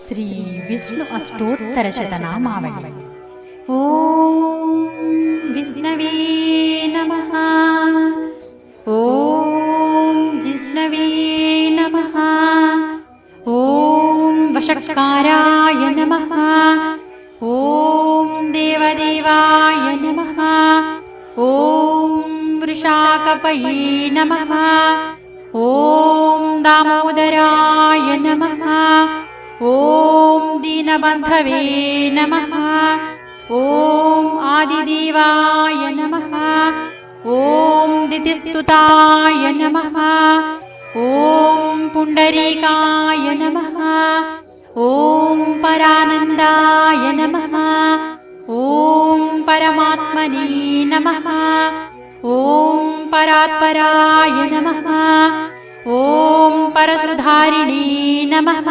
श्री विष्णु अष्टोत्तरशतनामावली। ॐ विष्णवे नमः। ॐ जिष्णवे नमः। ॐ वषट्काराय नमः। ॐ देवदेवाय नमः। ॐ वृषाकपये नमः। ॐ दामोदराय नमः। ॐ दीनबन्धवे नमः। ॐ आदिदेवाय नमः। ॐ दितिस्तुताय नमः। ॐ पुण्डरीकाय नमः। ॐ परानन्दाय नमः। ॐ परमात्मने नमः। ॐ परात्पराय नमः। ॐ परशुधारिणे नमः।